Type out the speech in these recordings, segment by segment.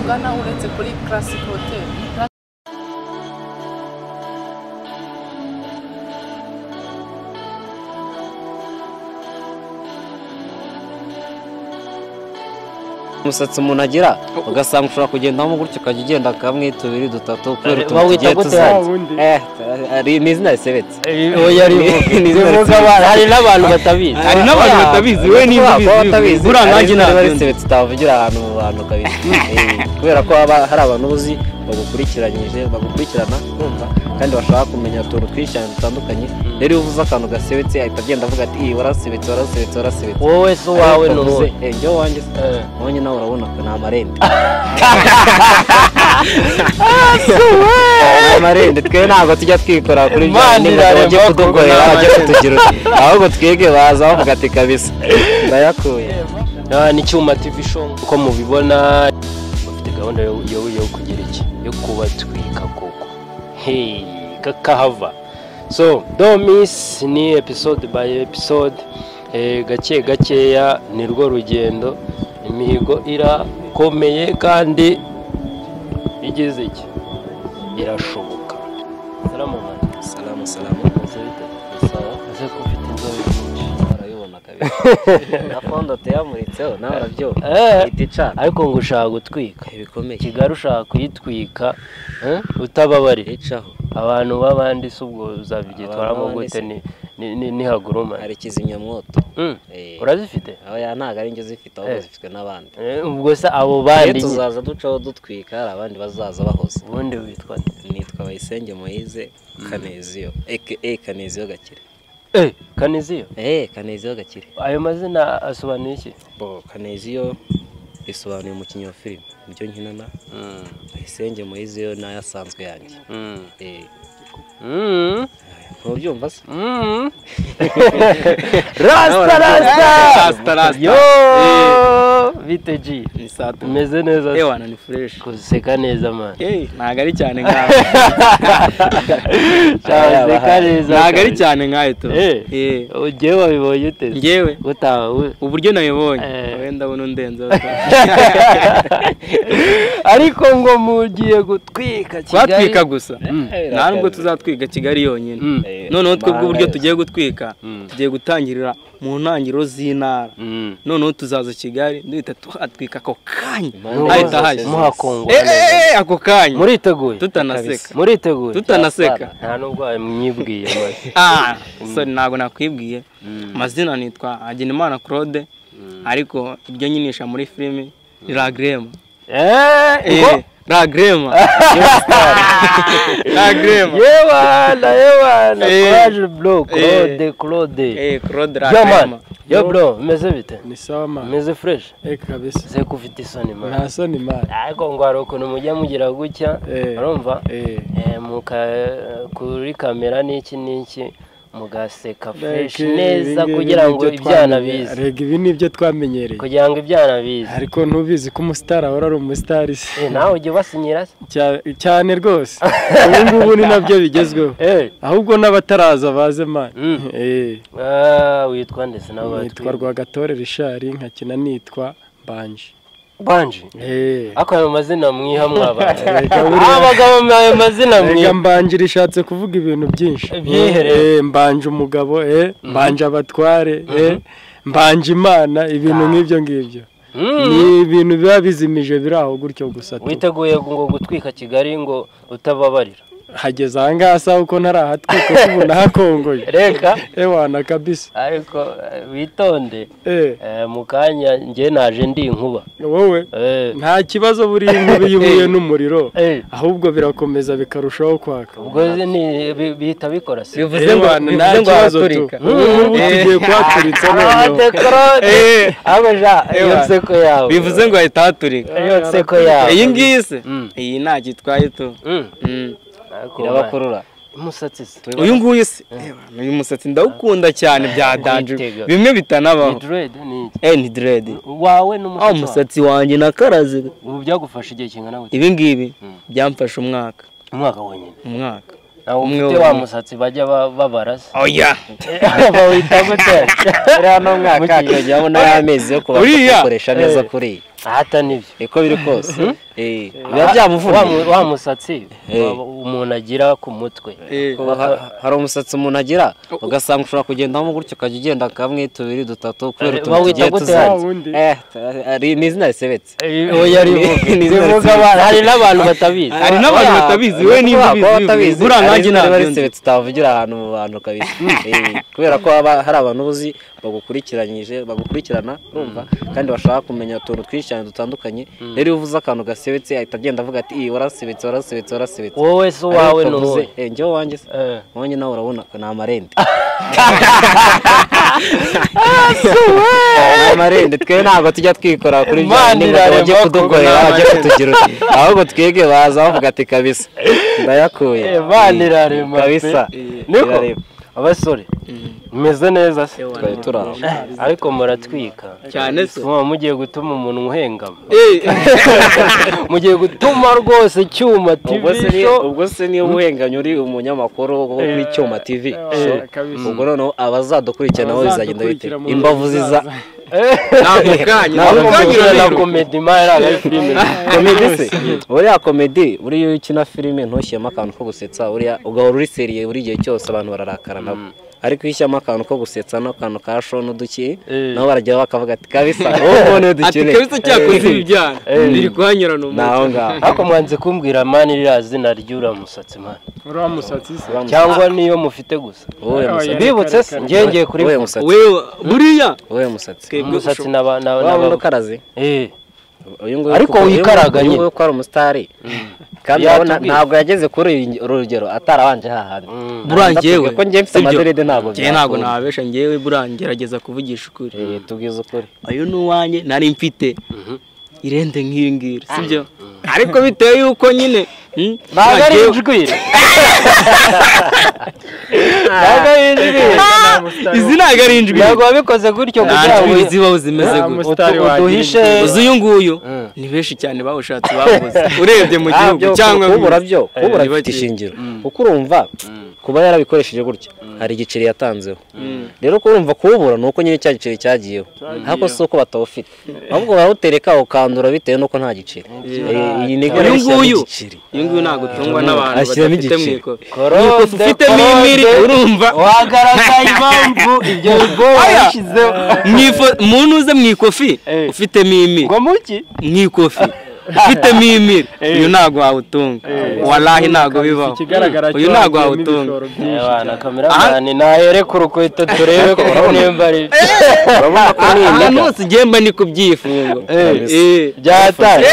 ugana uretse kuri Classic Hotel. Umusatsi umuntu agira ugasanga ushobora kugendamo gutyo ukajya ugenda kamwe tubiri dutatu kubera bawita gute ari n'izina risebetse oya rivuga hari n'abantu batabizi we n'ibizi urangaje n'abarisebetse tavugira ahantu mu bantu kabiri kubera ko hari abantu uzi bagukurikirana kumva kandi bashaka kumenya utuntu twinshi dutandukanye rero uvuze akantu gasebetse ahita agenda avuga ati warasebetse wowe so wawe n'uwo njyo wanjye wonye nawe urabona ko nta marende amarende twe ntabwo tujya twikora kuri bya nimba bajye kudugorera bajye kutugira ahubwo twege baza bavuga ati kabisa ndayakuye ni Cyuma TV show uko mubibona bafite gahunda yo kugira iki yo kubatwika koko kakahava so don't miss ni episode by episode gakeya ni rwo rugendo imihigo irakomeye kandi igeze iki irashoboka salamu aze kufite inzobe nyinshi arayibona kabisa na fondo teyamuritseho nawe arabyo itica ariko ngo ushaka gutwika ibikomeye Kigali ushaka kuyitwika utababarira icaho abantu babandi subwo uzabigitwaramo gute ni haguruma hari kizimyamwoto urazifite oya ntago ari njye zifite aho zifitwe n'abandi ubwo se abo bandi tuzaza ducaho dutwika hari abandi bazaza bahoze ubundi witwa nitwa Bayisenge Moise Kaneziyo Kaneziyo Gakire Kaneziyo Kaneziyo Gakire ayo mazina asobanuye iki Kaneziyo bisobanuye umukinnyi wa filime ibyo nkinana Bayisenge Moise yo nayasanzwe yanjye ntubyumva se rasta yo bite G umeze neza wana ni fresh kuseka neza man ntago ari cyane nkawe seka neza ntago ari cyane nkawe to ugiye wabibonye ute ngewe gutawe uburyo nabibonye wenda buno ndenza ariko ngo mugiye gutwika Kigali twatwika gusa nta nubwo tuzatwika Kigali yonyine noneho twebwe uburyo tugiye gutwika tugiye gutangirira mu ntangiriro z'intara noneho tuzaza Kigali duhita twatwika ako kanya ahita haje muhakongwa ako kanya muriteguye tutanaseka nta nubwo mwibwiye so ntago nakwibwiye amazina nitwa Hagenimana Claude ariko iryo nyinisha muri filime La Grema La Grema Courage bro Claude La Grema yo bro meze bite ni sawa man meze fresh kabisa ze kufite isoni man nta soni man ariko ngo aroko numujya mugira gutya urumva kuri kamera niki mugaseka fresh neza kugira ngo ibyana bize rega ibi nibyo twamenyereye kugira ngo ibyana bize ariko ntubizi ko umustar ahora ari umustar nawe ujye basinyira cyane rwose ubu ngubu ni nabyo bigezweho ahubwo n'abataraza baze man witwa ndetse n'abatwi nitwa Rwagatore Richard nkakina nitwa Banji ako ayo mazina mwiha mwabana abagabo ayo mazina mwiha Mbanje rishatse kuvuga ibintu byinshi Mbanje umugabo Mbanje abatware Mbanje Imana ibintu nk'ibyo ni ibintu biba bizimije biraho gutyo gusa witeguye ngo gutwika Kigali ngo utababarira hageze ahangasa uko ntarahatwika kubona hakongoye reka wana kabisa ariko witonde mukanya nge naje ndi inkuba wowe nta kibazo buri inkuba yihuye n'umuriro ahubwo birakomeza bikarushaho kwaka ubwo bihita bikora se bivuze ngo haturika tugiye kwaturitsa iyo nseko yawe bivuze ngo ahita haturika iyo nseko yawe iyi ngiyi se iyi nta gitwaye to irabakurura umusatsi se uyu nguyu se uyu musatsi ndawukunda cyane bya danje bimwe bitanabaho ni dread wawe n'umusatsi umusatsi wanjye nakaraze ubu byagufasha igihe kingana gute ibi ngibi byamfasha umwaka wonyine umwaka ufite wa musatsi bajya babarasa oya bawita gute rano mwaka kajyamo n'amezi yo kubakoresha neza kuri ahata nibyo iko biri kose biba byamuvunye wa musatsi umuntu agira ku mutwe hari umusatsi umuntu agira ugasanga ushobora kugendamo gutyo ukajya ugenda kamwe tubiri dutatu kubera utuntu tugiye tuzanye ni izina risebetse hari n'abantu batabizi we niba ubizi buriya nanjye ntabwo risebetse utavugira ahantu mu bantu kabisa kubera ko hari abantu uzi bagukurikirana urumva kandi bashaka kumenya utuntu twinshi cyane dutandukanye rero iyo uvuze akantu gasebetse ahita agenda avuga ati warasebetse wowe se wawe n'uwe njyewe wanjye se wanjye nawe urabona ni amarende amarende twe ntabwo tujya twikora kuri byo niba bajye kudukorera bajye kutugira ahubwo twege baza bavuga ati kabisa ndayakuye kabisa niko abasore meze neza se ariko muratwika cyane se mugiye gutuma umuntu uhengama mugiye gutuma rwose Icyuma TV ubwo se niyo muhenganye uri umunyamakuru kuri Icyuma TV ubwo noneho abazadukurikirana bo bizagenda bite imbavu ziza na komedi mara ari filime komedi se uriya komedi uriyo ukina filime ntushyemo akantu ko gusetsa uriya ugahora uri seriye buri gihe cyose abantu bararakara nabo ariko ishyamo akantu ko gusetsa n'akantu ka show n'uduki nabo barajya bakavuga ati kabisa wowe n'udukire ati kabisa cyakoze ibyana biri kwanyura no naho ngaho ariko mwanze kumbwira mani rira zina ry'ura musatsi mani ura musatsi se cyangwa niyo mufite gusa bibutse se ngenge kuri wowe musatsi buriya wowe musatsi umusatsi na wabona karazi ariko wikaraganye ko ari umusitari kandi ntabwo yageze kuri urugero atarabanje hahandi burangewe ko njye mfite amaderede ntabwo nabesha ngewe burangerageza kuvugisha ukuri tubwiza ukuri ayo n'uwanjye nari mfite irende nk'iyi ngiyi sibyo ariko bitewe yuko nyine ntabwo ari injwire izi ntabwo ari injwire ntabwo wabikoze gutyo kugira ngo zibaho zimeze gutyo uduhishe uzi uyu nguyu ni benshi cyane bawushatse babuze urebye mu gihugu cyangwa kubura bifite ishingiro kuko urumva kuba yarabikoresheje gutya hari igiceri yatanzeho rero kurumva kuwubura nuko nyine cya giceri cyagiyeho ariko si uko batawufite ahubwo barawutereka ukandura bitewe nuko nta giceri iyi ni uyu nguyu ntabwo utungwa n'abantu badafite mu ikofi ufite mimiri urumva wagaragaye impamvu ibyo bigo washyizeho umuntu uze mu ikofi ufite mimiri ngo muki mu ikofi ufite mimiri uyu ntabwo wawutunga wallahi ntabwo bibaho uyu ntabwo wawutunga abana kameramani nahere ku rukweto turebe ko nimba ari urabona ko ahantu hose ngemba ni ku byifungo byataye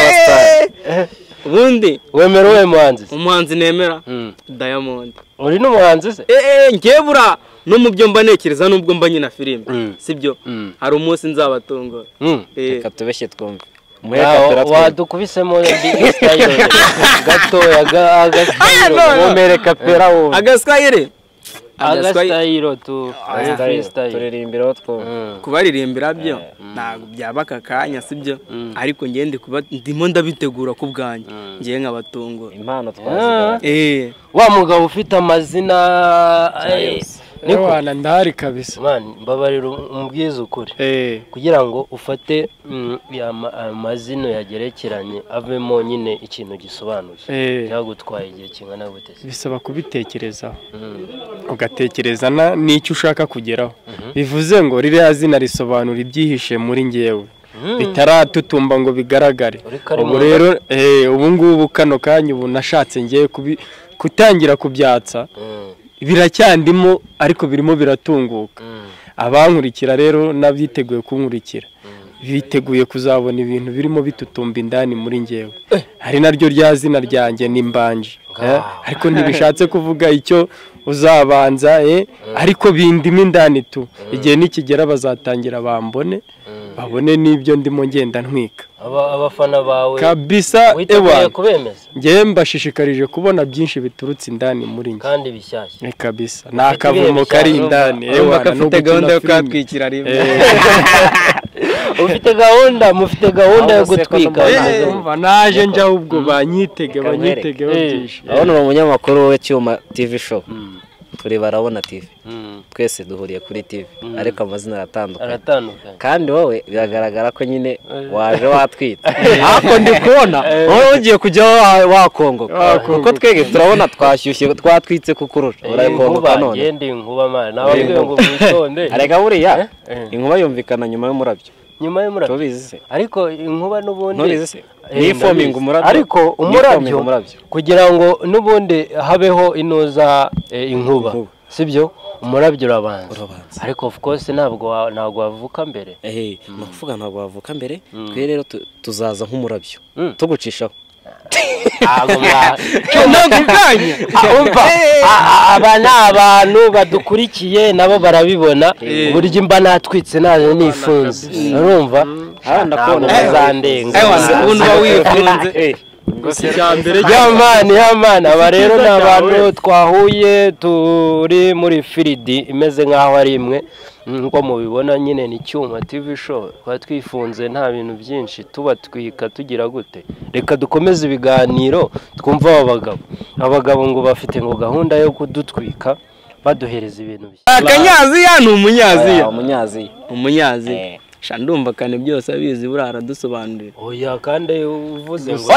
ubundi wemera uwe muhanzi umuhanzi nemera Diamond uri n'umuhanzi se ngebura no mu byo mba nekereza nubwo mba nyina filime sibyo hari umunsi nzabatungura reka tubeshye twumve wadukubisemo style gatoya agaswayire agaswayiro tu freestyle turirimbira two kubaririmbira byo ntabwo byaba akakanya sibyo ariko ngende kuba ndimo ndabitegura ku bwanjye ngiye nkabatungura impano twaziga wa mugabo ufite amazina niko ndahari kabisa man mbabarira umbwiza ukuri kugira ngo ufate amazina yagerekeranye avemo nyine ikintu gisobanuye cyagutwaye igihe kingana gute bisaba kubitekerezaho ugatekereza n'icyo ushaka kugeraho bivuze ngo ririya zina risobanura ibyihishe muri ngewe bitaratutumba ngo bigaragare ubu rero ubu ngubu kano kanya ubu nashatse ngiye kutangira kubyatsa biracyandimo ariko birimo biratunguka abankurikira rero nabyiteguye kunkurikira biteguye kuzabona ibintu birimo bitutumba indani muri ngewe hari naryo rya zina ryanjye ni Mbanje ariko ntibishatse kuvuga icyo uzabanza ariko bindimo indani tu igihe nikigera bazatangira bambone babone n'ibyo ndimo ngenda ntwika abafana bawe kabisa witeguye kubemeza ngiye mbashishikarije kubona byinshi biturutse indani muri nge kandi bishyashya kabisa nakavumo kari indani bakafite gahunda yo kwatwikira rimwe ufite mufite gahunda yo gutwika naje njya ubwo banyitege byinshi abona umunyamakuru we Cyuma TV show turi Barabona TV twese duhuriye kuri TV ariko amazina aratandukanye kandi wowe biragaragara ko nyine waje watwita ariko ndi kubona wowe ugiye kujya wakongoka kuko twege turabona twashyushye twatwitse kukurusha urakongoka none ngende inkuba mana nababwiye ngo mwitonde arega buriya inkuba yumvikana nyuma y'umurabyo tubizi ariko inkuba n'ubundi ni forming umurabyo ariko umurabyo kugira ngo n'ubundi habeho inoza inkuba sibyo umurabyo urabanza ariko of course ntabwo wavuka mbere no kuvuga ntabwo wavuka mbere twe rero tuzaza nk'umurabyo tugucishaho aba ni abantu badukurikiye nabo barabibona uburyo imba natwitse naje nifunze urumva ndakubona muzandenga ubundi uba wifunze yamana aba rero ni abantu twahuye turi muri firidi imeze nk'aho ari imwe nko mubibona nyine ni Cyuma TV show kwa twifunze nta bintu byinshi tubatwika tugira gute reka dukomeze ibiganiro twumva abagabo ngo bafite ngo gahunda yo kudutwika baduhereza ibintu bye akanyaziya ni umunyaziya ndumva kane byose abizi burara dusobanurira oya kandi uvuze ngo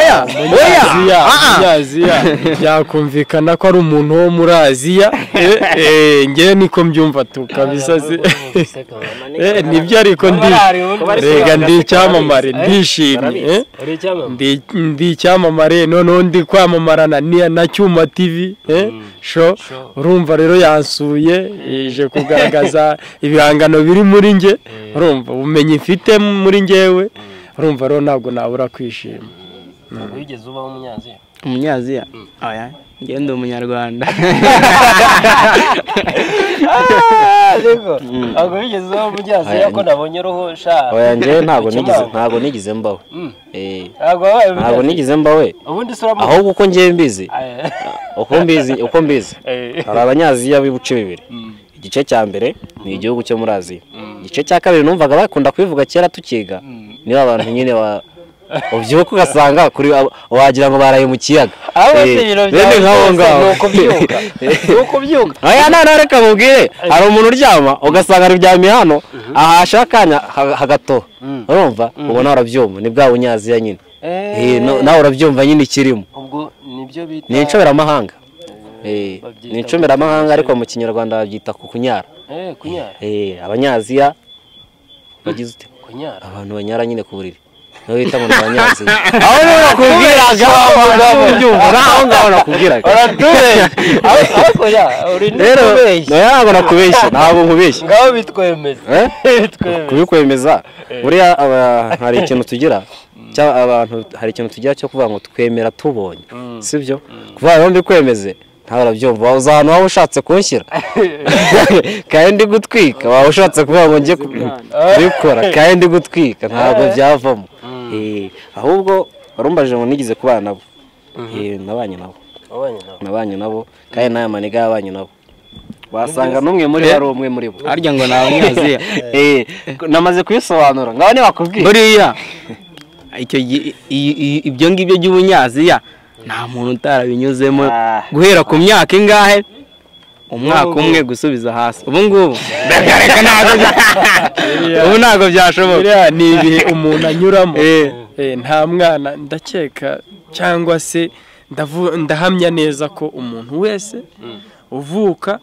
Aziya byakumvikana ko ari umuntu wo muri Aziya ngewe niko mbyumva tukabisa nibyo ariko ndi icyamamare ndishimye ndi icyamamare noneho ndi kwamamarana na Cyuma TV show urumva rero yansuye ije kugaragaza ibihangano biri muri nge urumva ubumenyi mfite muri ngewe urumva rero ntabwo nabura kwishima wigeze ubaho umunyaziya oya ngende umunyarwanda ntabwo wigeze ubaho umunyaziya ko nabonye roho sha oya ngewe ntabwo nigize mbaho ntabwo nigize mbaho ahubwo uko ngewe mbizi uko mbizi hari abanyaziya b'ibice bibiri igice cya mbere ni igihugu cyo muri Aziya igice cya kabiri numvaga bakunda kubivuga kera tukiga niba abantu nyine ubyuka ugasanga wagira ngo baraye mu kiyaga bene nk'abo ngabo nuko byuka aya reka mubwire hari umuntu uryama ugasanga aryamye hano ahasha akanya hagato urumva ubona urabyumva ni bwa bunyaziya nyine nawe urabyumva nyine ikirimo ubwo nibyo bita ni incoberamahanga ni incoberamahanga ariko mu kinyarwanda babyita kunyara abanyaziya bagize ute abantu banyara nyine ku buriri no bita mu banyaziya aho niho nakubwiraga aho ngaho nakubwiraga rero ntabwo nakubeshya ntabwo nkubeshya ngaho bitwemeza kubikwemeza buriya hari ikintu tugira abantu hari ikintu tugira cyo kuvuga ngo twemera tubonye sibyo kuvuga ngo mbikwemeze ntawe urabyumva waza ahantu waba ushatse kunshyira kandi gutwika waba ushatse kuvuga ngo njye kubikora kandi gutwika ntabwo byavamo ahubwo warumbaje ngo nigize kubana nabo nabanye nabo kandi n'aya maniga yabanye nabo wasanga n'umwe muri bo ari umwe muri bo harya ngo ni abanyaziya namaze kubisobanura ngaho ntibakubwira buriya ibyo ngibyo by'ubunyaziya nta muntu utarabinyuzemo guhera ku myaka ingahe umwaka umwe gusubiza hasi ubu ngubu ubu ntabwo byashoboka ni ibihe umuntu anyuramo nta mwana ndakeka cyangwa se ndahamya neza ko umuntu wese uvuka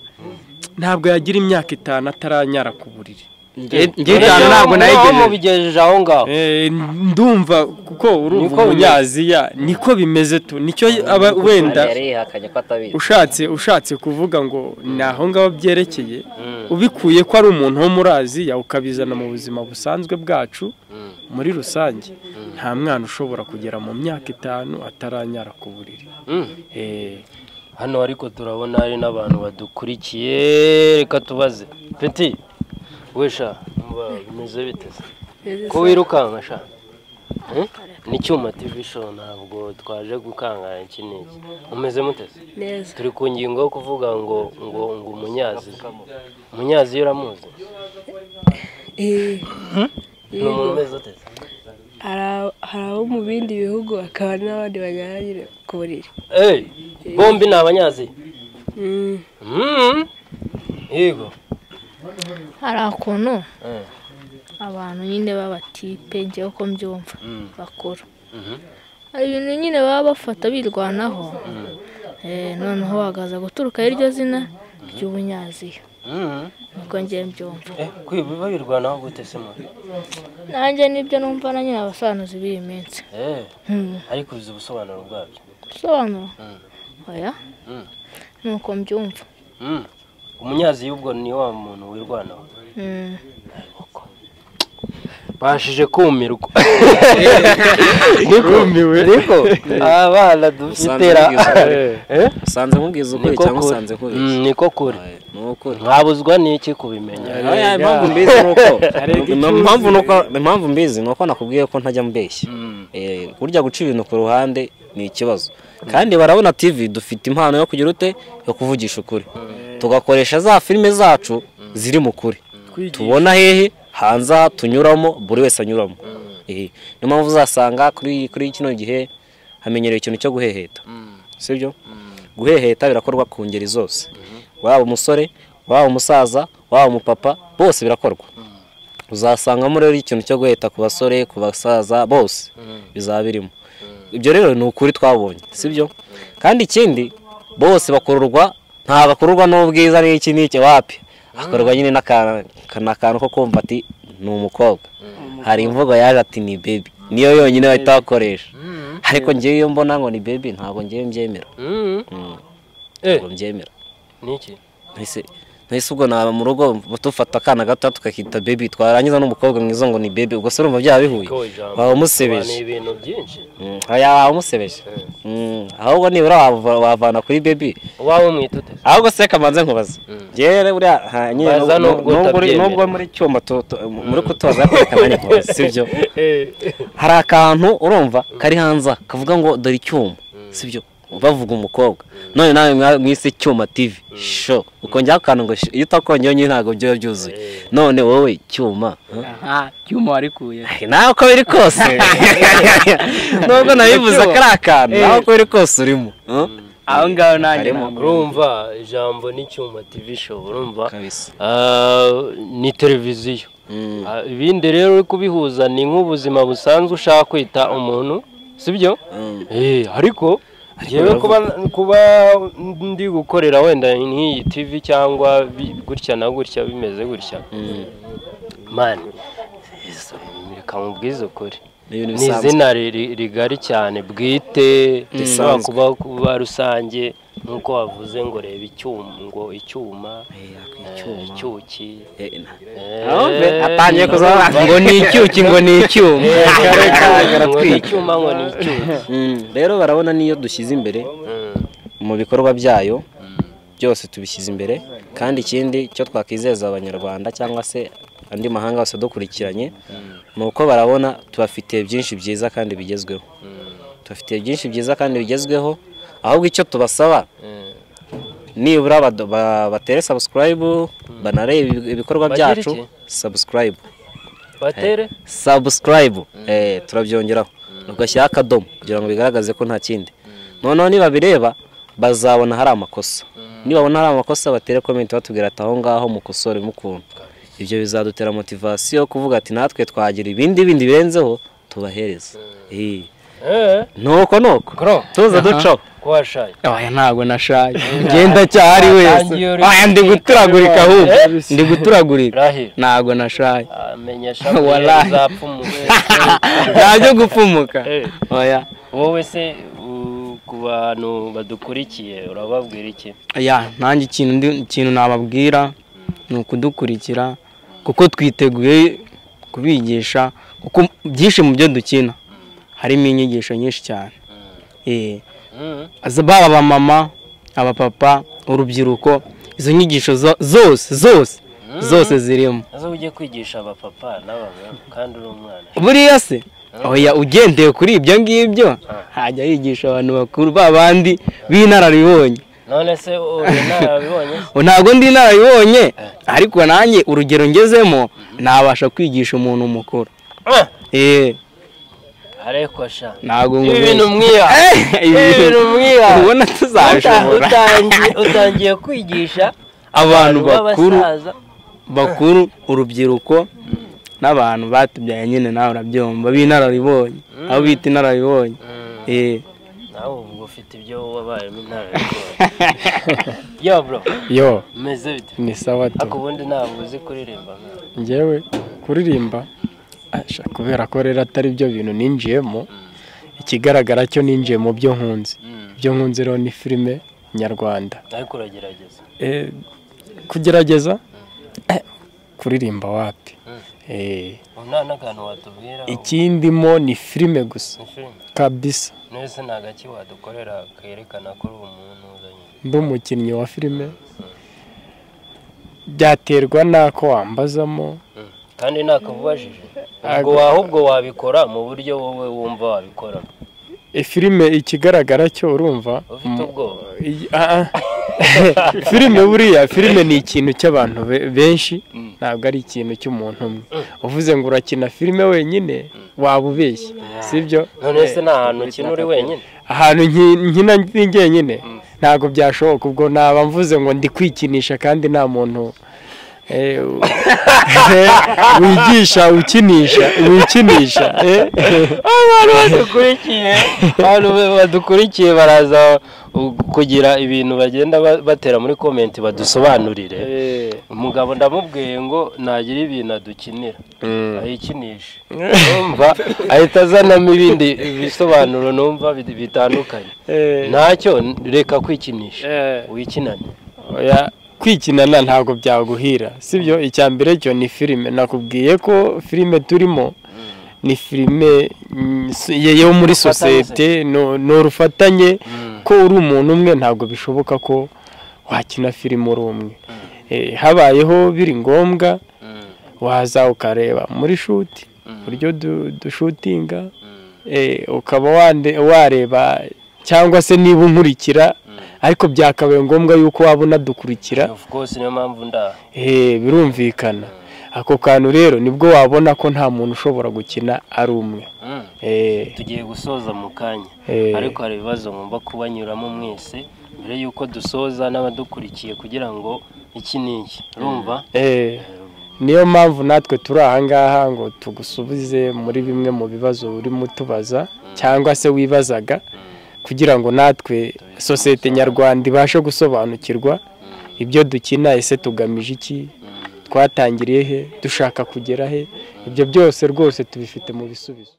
ntabwo yagira imyaka 5 ataranyara ku buriri ntabwo nayigejeje aho ngaho ndumva kuko urumva umunyaziya niko bimeze tu nicyo aba wenda ushatse kuvuga ngo ni aho ngaho byerekeye ubikuye ko ari umuntu wo muri Aziya ukabizana mu buzima busanzwe bwacu muri rusange nta mwana ushobora kugera mu myaka 5 ataranyara ku buriri hano ariko turabona hari n'abantu badukurikiye reka tubaze Peti wesha bimeze biteze ko wirukanka sha ni Cyuma TV show ntabwo twaje gukangana iki niki umeze muteze neza turi ku ngingo yo kuvuga ngo umunyazi uramuzi n'umuntu umeze uteze hari abo mu bindi bihugu akaba n'abandi banyaranye ku buriri bombi ni abanyazi yego hari akuntu abantu nyine b'abatipe njyewe uko mbyumva bakora hari ibintu nyine baba bafata birwanaho noneho bagaza guturuka iryo zina ry'ubunyaziya niko njyewe mbyumva kwiba birwanaho gute se mwe nanjye nibyo numva na nyine abasobanuzi b'iyi minsi ariko uzi ubusobanuro bwabyo ubusobanuro oya nuko mbyumva umunyaziya ubwo ni wa muntu wirwanaho bashije kumirwa niko abana dufitera usanze mubwiza ukuri cyangwa usanze kubeshya niko kuri mwabuzwa n'iki kubimenya impamvu mbizi nuko nakubwiye ko ntajya mbeshya burya guca ibintu ku ruhande ni ikibazo kandi barabona TV dufite impano yo kugira ute yo kuvugisha ukuri tugakoresha za filime zacu ziri mu kuri tubona hehe hanze tunyuramo buri wese anyuramo niyo mpamvu uzasanga kuri kino gihe hamenyereye ikintu cyo guheheta sibyo guheheta birakorwa ku ngeri zose waba umusore waba umusaza waba umupapa bose birakorwa uzasangamo rero ikintu cyo guheta ku basore ku basaza bose bizaba birimo ibyo rero ni ukuri twabonye sibyo kandi ikindi bose bakururwa nta bakururwa n'ubwiza n'iki wapi akorwa nyine n'akantu ko kumva ati ni umukobwa hari imvugo yaje ati ni baby niyo yonyine bahita bakoresha ariko ngewe iyo mbona ngo ni baby ntabwo ngewe mbyemera ntabwo mbyemera niki ntese ubwo naba mu rugo dufata akana gato tukakita baby twarangiza n'umukobwa mwiza ngo ni baby ubwo se urumva byaba bihuye waba umusebeje ibintu byinshi waba umusebeje ahubwo nibura wavana kuri baby wawe umwitute ahubwo se kamanze nkubaza ngewe buriya nubwo muri cyuma muri kutoza kwerekana nkubaza sibyo hari akantu urumva kari hanze kavuga ngo dore icyuma sibyo bavuga umukobwa none nawe mwise cyuma TV show ukongera akantu ngo iyo utakongeye nyine ntago byo byuzuye none wowe cyuma cyuma warikuye nawe uko biri kose nubwo nabivuze ko ari akantu nawe uko biri kose urimo aho ngaho nanjye urumva ijambo ni cyuma TV show urumva ni televiziyo ibindi rero uri kubihuza ni nk'ubuzima busanzwe ushaka kwita umuntu sibyo ariko yewe kuba ndi gukorera wenda nk'iyi TV cyangwa gutya na gutya bimeze gutya mani reka mubwize ukuri ni izina rigari cyane bwite kuba rusange nk'uko wavuze ngo reba icyuma icyuki atangiye kuzavuga ngo ni icyuki ngo ni icyuma icyuma ngo ni icyuki rero barabona niyo dushyize imbere mu bikorwa byayo byose tubishyize imbere kandi ikindi cyo twakwizeza abanyarwanda cyangwa se andi mahanga yose dukurikiranye ni uko barabona tubafitiye byinshi byiza kandi bigezweho tubafitiye byinshi byiza kandi bigezweho ahubwo icyo tubasaba nibura batere subscribe banarebe ibikorwa byacu subscribe batere subscribe turabyongeraho ugashyira akadomo kugira ngo bigaragaze ko nta kindi noneho niba bireba bazabona hari amakosa nibabona hari amakosa batere comment batubwira ati aho ngaho mukosore mukuntu ibyo bizadutera motivation kuvuga ati natwe twagira ibindi birenzeho tubahereza nuko tuza ducaho ko washaye oya ntago nashaye genda cyari wese oya ndi guturagurika ahubwo ndi guturagurika ntago nashaye amenyesha uzapfumuka ntajya gupfumuka oya wowe se ku bantu badukurikiye urababwira iki nanjye ikintu nababwira ni ukudukurikira kuko twiteguye kubigisha kuko byinshi mu byo dukina harimo inyigisho nyinshi cyane baba abamama abapapa urubyiruko izo nyigisho zose zirimo azo ujye kwigisha abapapa n'abagabo kandi uri umwana buriya se oya ugendeye kuri ibyo ngibyo hajya yigisha abantu bakuru babandi b'inararibonye none se inararibonye ntabwo ndi inararibonye ariko nanjye urugero ngezemo nabasha kwigisha umuntu mukuru ariko sha ntago ibintu mwiha ubona tuzashobora utangiye kwigisha abantu bakuru urubyiruko n'abantu batubyaye nyine nawe urabyumva b'inararibonye aho bita inararibonye nawe ubu ufite ibyo wabayemo inararibonye yo bro yo meze bite ni sawa ariko ubundi ntabwo uzi kuririmba njyewe kuririmba kubera ko rero atari byo bintu ninjiyemo ikigaragara cyo ninjiye mu byo nkunze ibyo nkunze rero ni filime nyarwanda ariko uragerageza kugerageza kuririmba wapi n'akantu watubwira ikindimo ni filime gusa kabisa nese nta gaki wadukorera kerekana ko uri umuntu uzanye ndi umukinnyi wa filime byaterwa n'ako wambazamo kandi nakubajije ahubwo wabikora mu buryo wowe wumva wabikora filime ikigaragara cyo urumva ufite ubwoba filime buriya filime ni ikintu cy'abantu benshi ntabwo ari ikintu cy'umuntu umwe uvuze ngo urakina filime wenyine waba ubeshye sibyo none se nta hantu ukina uri wenyine ahantu nkina njyenyine ntabwo byashoboka ubwo naba mvuze ngo ndi kwikinisha kandi nta muntu wigisha wikinisha abantu badukurikiye baraza kugira ibintu bagenda batera muri komenti badusobanurire umugabo ndamubwiye ngo nagira ibintu adukinira ayikinisha numva ahita azanamo ibindi bisobanuro numva bitandukanye ntacyo reka kwikinisha wikinane kwikinana ntabwo byaguhira sibyo icya mbere cyo ni filime nakubwiye ko filime turimo ni filime yo muri sosiyete ni urufatanye ko uri umuntu umwe ntabwo bishoboka ko wakina filime uri umwe habayeho biri ngombwa waza ukareba muri shuti uburyo dushutinga ukaba wareba cyangwa se niba unkurikira ariko byakabaye ngombwa yuko waba unadukurikira of course niyo mpamvu birumvikana ako kantu rero nibwo wabona ko nta muntu ushobora gukina ari umwe tugiye gusoza mu kanya ariko hari ibibazo ngomba kubanyuramo mwese mbere yuko dusoza n'abadukurikiye kugira ngo iki n'iki urumva niyo mpamvu natwe turi aha ngaha ngo tugusubize muri bimwe mu bibazo urimo utubaza cyangwa se wibazaga kugira ngo natwe sosiyete nyarwanda ibashe gusobanukirwa ibyo dukina ese tugamije iki twatangiriye he dushaka kugera he ibyo byose rwose tubifite mu bisubizo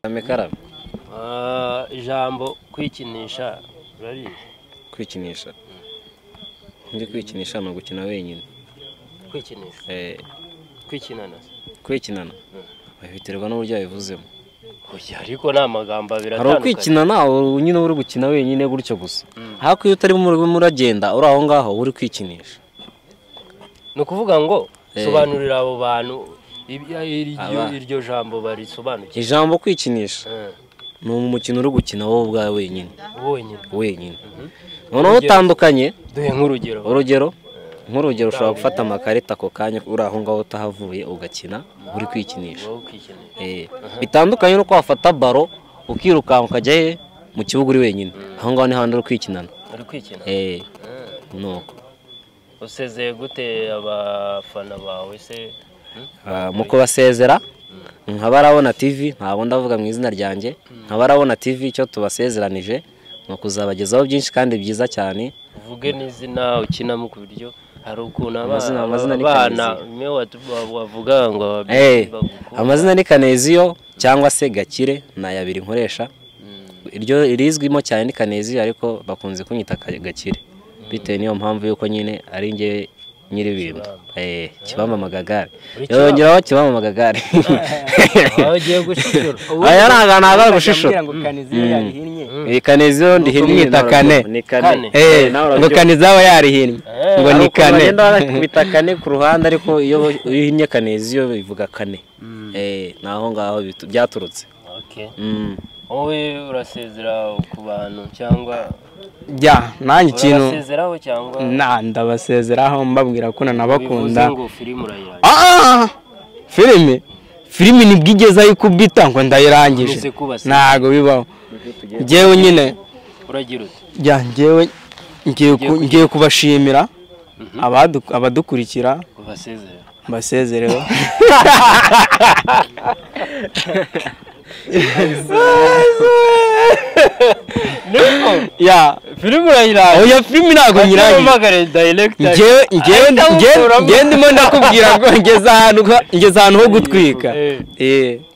ijambo kwikinisha urariye kwikinisha ni ugukina wenyine kwikinana biterwa n'uburyo wabivuzemo ariko nta magambo abiri atandukanye hari ukwikinana nyine uri gukina wenyine gutyo gusa ariko iyo utari muragenda uri aho ngaho uri kwikinisha ni ukuvuga ngo sobanurira abo bantu iryo jambo barisobanukira ijambo kwikinisha ni umukino uri gukina wowe ubwawe wenyine noneho utandukanye duhe nk'urugero ushobora gufata amakarita ako kanya uri aho ngaho utahavuye ugakina uri kwikinisha bitandukanye nuko wafata baro ukirukanka ukajya he mu kibuga uri wenyine aho ngaho ni handi uri kwikinana nuko usezeye gute abafana bawe se mu kubasezera nkabarabona TV ntabwo ndavuga mu izina ryanjye nkabarabona TV icyo tubasezeranije ni ukuzabagezaho byinshi kandi byiza cyane uvuge n'izina ukinamo ku buryo hari ukuntu abana wavuga ngo amazina ni Kaneziyo cyangwa se Gakire ni ayabiri nkoresha iryo rizwimo cyane ni Kaneziyo ariko bakunze kunyita Gakire bitewe niyo mpamvu yuko nyine ari nge nyiri ibintu Kibamba Magagare yongeraho Kibamba Magagare agiye gushishura aya ntago gushishura Kaneziyo ndihinnye ni kane ngo Kaneziyo yarihinnye ngo ni kane bita kane ku ruhande ariko iyo uhinnye Kaneziyo bivuga kane naho ngaho byaturutse wowe urasezera ku bantu cyangwa nanjye ikintu urasezeraho cyangwa ndabasezeraho mbabwira ko nanabakunda filime filimi nibwigeze ayikubita ngo ndayirangije ntago bibaho njyewe nyine uragira uti ngiye kubashimira abadukurikira basezereho ya filimi urayiranga oya filimi ntago nyirangiye njyewe ndimo ndakubwira ngo ngeze ahantu ho gutwika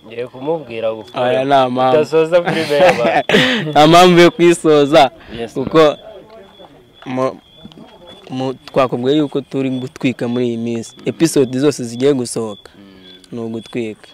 ngiye kumubwira aya nta mpamvu udasoza filimi y'abantu nta mpamvu yo kuyisoza kuko twakubwiye yuko turi gutwika muri iyi minsi episode zose zigiye gusohoka ni ugutwika